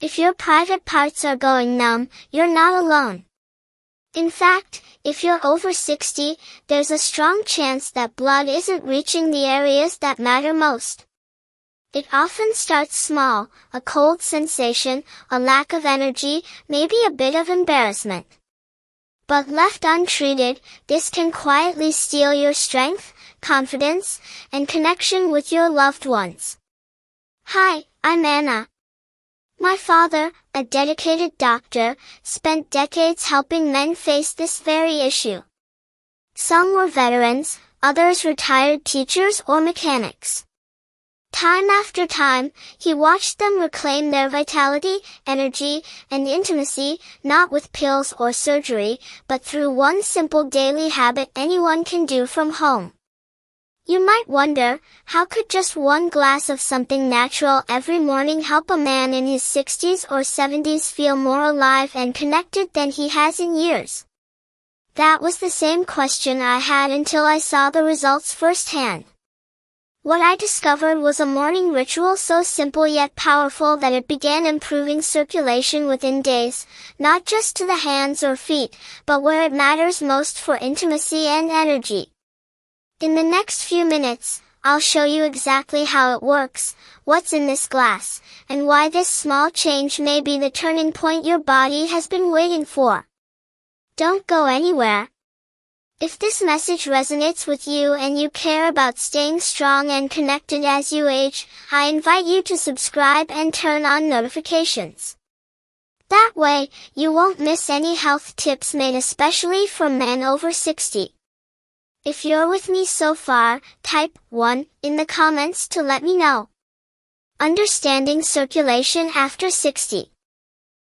If your private parts are going numb, you're not alone. In fact, if you're over 60, there's a strong chance that blood isn't reaching the areas that matter most. It often starts small, a cold sensation, a lack of energy, maybe a bit of embarrassment. But left untreated, this can quietly steal your strength, confidence, and connection with your loved ones. Hi, I'm Anna. My father, a dedicated doctor, spent decades helping men face this very issue. Some were veterans, others retired teachers or mechanics. Time after time, he watched them reclaim their vitality, energy, and intimacy, not with pills or surgery, but through one simple daily habit anyone can do from home. You might wonder, how could just one glass of something natural every morning help a man in his 60s or 70s feel more alive and connected than he has in years? That was the same question I had until I saw the results firsthand. What I discovered was a morning ritual so simple yet powerful that it began improving circulation within days, not just to the hands or feet, but where it matters most for intimacy and energy. In the next few minutes, I'll show you exactly how it works, what's in this glass, and why this small change may be the turning point your body has been waiting for. Don't go anywhere. If this message resonates with you and you care about staying strong and connected as you age, I invite you to subscribe and turn on notifications. That way, you won't miss any health tips made especially for men over 60. If you're with me so far, type 1 in the comments to let me know. Understanding circulation after 60.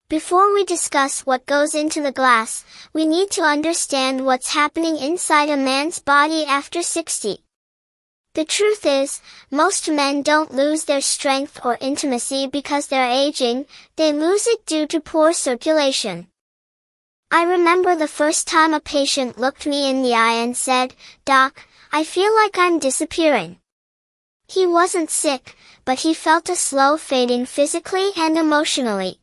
Before we discuss what goes into the glass, we need to understand what's happening inside a man's body after 60. The truth is, most men don't lose their strength or intimacy because they're aging, they lose it due to poor circulation. I remember the first time a patient looked me in the eye and said, "Doc, I feel like I'm disappearing." He wasn't sick, but he felt a slow fading physically and emotionally.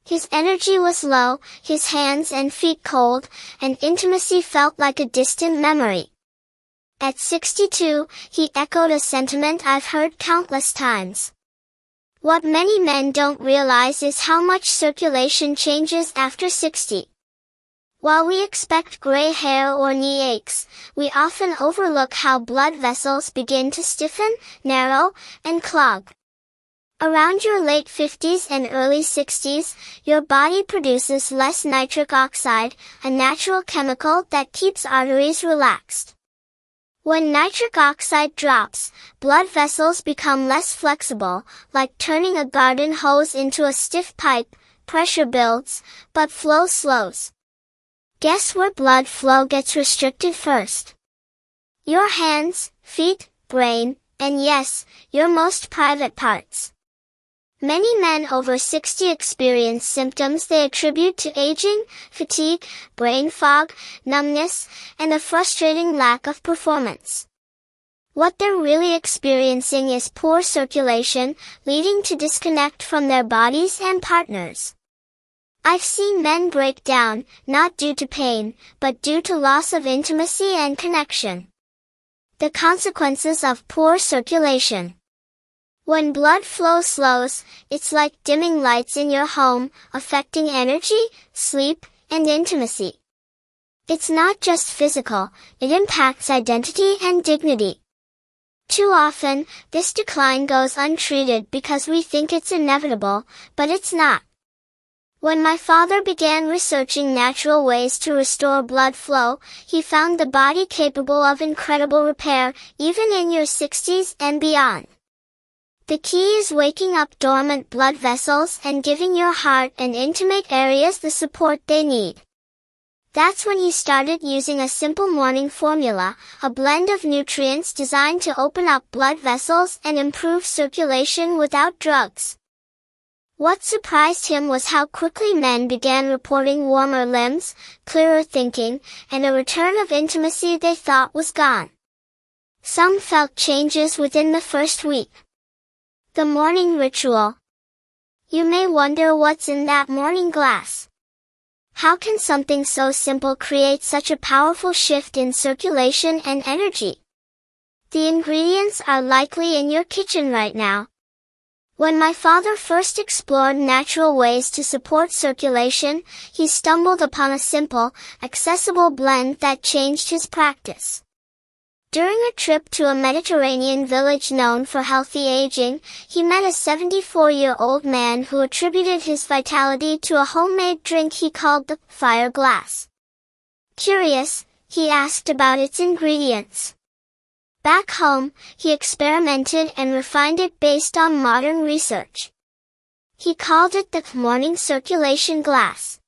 His energy was low, his hands and feet cold, and intimacy felt like a distant memory. At 62, he echoed a sentiment I've heard countless times. What many men don't realize is how much circulation changes after 60. While we expect gray hair or knee aches, we often overlook how blood vessels begin to stiffen, narrow, and clog. Around your late 50s and early 60s, your body produces less nitric oxide, a natural chemical that keeps arteries relaxed. When nitric oxide drops, blood vessels become less flexible, like turning a garden hose into a stiff pipe. Pressure builds, but flow slows. Guess where blood flow gets restricted first? Your hands, feet, brain, and yes, your most private parts. Many men over 60 experience symptoms they attribute to aging, fatigue, brain fog, numbness, and a frustrating lack of performance. What they're really experiencing is poor circulation, leading to disconnect from their bodies and partners. I've seen men break down, not due to pain, but due to loss of intimacy and connection. The consequences of poor circulation. When blood flow slows, it's like dimming lights in your home, affecting energy, sleep, and intimacy. It's not just physical, it impacts identity and dignity. Too often, this decline goes untreated because we think it's inevitable, but it's not. When my father began researching natural ways to restore blood flow, he found the body capable of incredible repair, even in your 60s and beyond. The key is waking up dormant blood vessels and giving your heart and intimate areas the support they need. That's when he started using a simple morning formula, a blend of nutrients designed to open up blood vessels and improve circulation without drugs. What surprised him was how quickly men began reporting warmer limbs, clearer thinking, and a return of intimacy they thought was gone. Some felt changes within the first week. The morning ritual. You may wonder what's in that morning glass. How can something so simple create such a powerful shift in circulation and energy? The ingredients are likely in your kitchen right now. When my father first explored natural ways to support circulation, he stumbled upon a simple, accessible blend that changed his practice. During a trip to a Mediterranean village known for healthy aging, he met a 74-year-old man who attributed his vitality to a homemade drink he called the fire glass. Curious, he asked about its ingredients. Back home, he experimented and refined it based on modern research. He called it the morning circulation glass.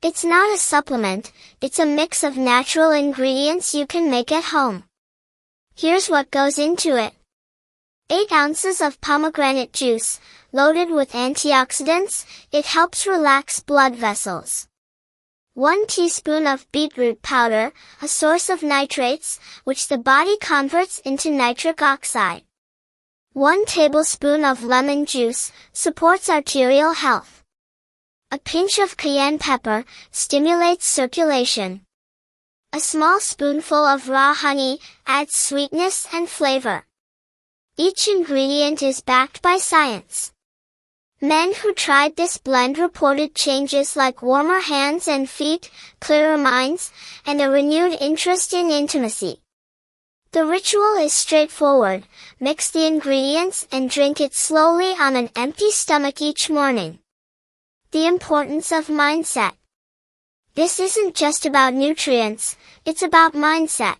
It's not a supplement, it's a mix of natural ingredients you can make at home. Here's what goes into it. 8 ounces of pomegranate juice, loaded with antioxidants, it helps relax blood vessels. 1 teaspoon of beetroot powder, a source of nitrates, which the body converts into nitric oxide. 1 tablespoon of lemon juice, supports arterial health. A pinch of cayenne pepper, stimulates circulation. A small spoonful of raw honey, adds sweetness and flavor. Each ingredient is backed by science. Men who tried this blend reported changes like warmer hands and feet, clearer minds, and a renewed interest in intimacy. The ritual is straightforward. Mix the ingredients and drink it slowly on an empty stomach each morning. The importance of mindset. This isn't just about nutrients, it's about mindset.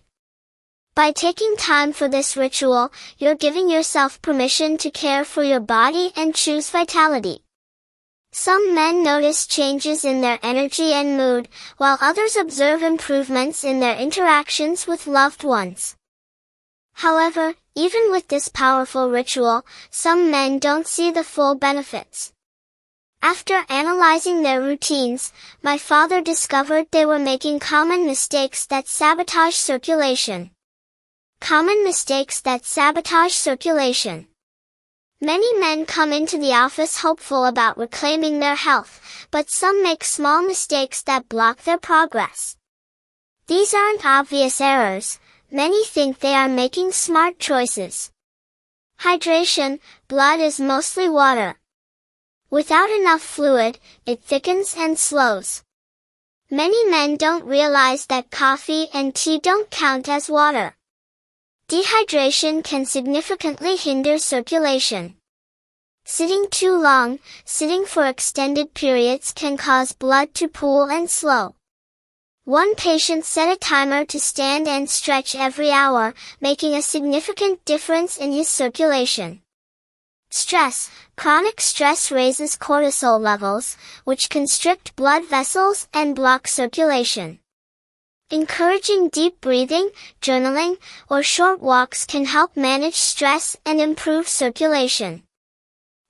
By taking time for this ritual, you're giving yourself permission to care for your body and choose vitality. Some men notice changes in their energy and mood, while others observe improvements in their interactions with loved ones. However, even with this powerful ritual, some men don't see the full benefits. After analyzing their routines, my father discovered they were making common mistakes that sabotage circulation. Common mistakes that sabotage circulation. Many men come into the office hopeful about reclaiming their health, but some make small mistakes that block their progress. These aren't obvious errors. Many think they are making smart choices. Hydration. Blood is mostly water. Without enough fluid, it thickens and slows. Many men don't realize that coffee and tea don't count as water. Dehydration can significantly hinder circulation. Sitting too long, sitting for extended periods can cause blood to pool and slow. One patient set a timer to stand and stretch every hour, making a significant difference in his circulation. Stress. Chronic stress raises cortisol levels, which constrict blood vessels and block circulation. Encouraging deep breathing, journaling, or short walks can help manage stress and improve circulation.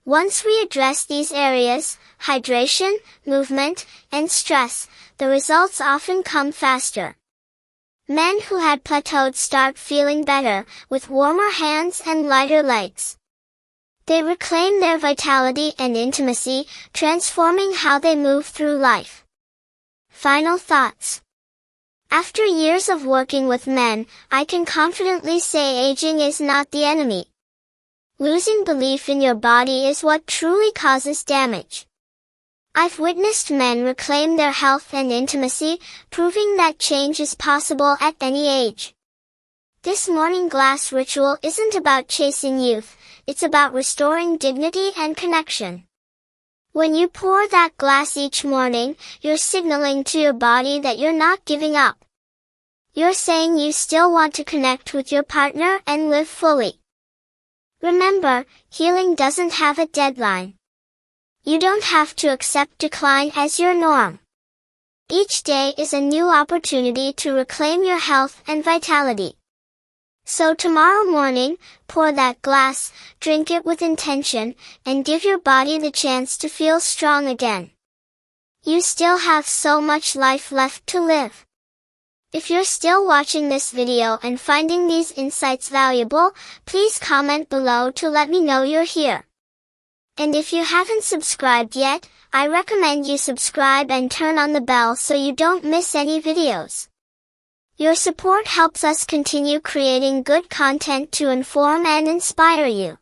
Once we address these areas, hydration, movement, and stress, the results often come faster. Men who had plateaued start feeling better, with warmer hands and lighter legs. They reclaim their vitality and intimacy, transforming how they move through life. Final thoughts. After years of working with men, I can confidently say aging is not the enemy. Losing belief in your body is what truly causes damage. I've witnessed men reclaim their health and intimacy, proving that change is possible at any age. This morning glass ritual isn't about chasing youth, it's about restoring dignity and connection. When you pour that glass each morning, you're signaling to your body that you're not giving up. You're saying you still want to connect with your partner and live fully. Remember, healing doesn't have a deadline. You don't have to accept decline as your norm. Each day is a new opportunity to reclaim your health and vitality. So tomorrow morning, pour that glass, drink it with intention, and give your body the chance to feel strong again. You still have so much life left to live. If you're still watching this video and finding these insights valuable, please comment below to let me know you're here. And if you haven't subscribed yet, I recommend you subscribe and turn on the bell so you don't miss any videos. Your support helps us continue creating good content to inform and inspire you.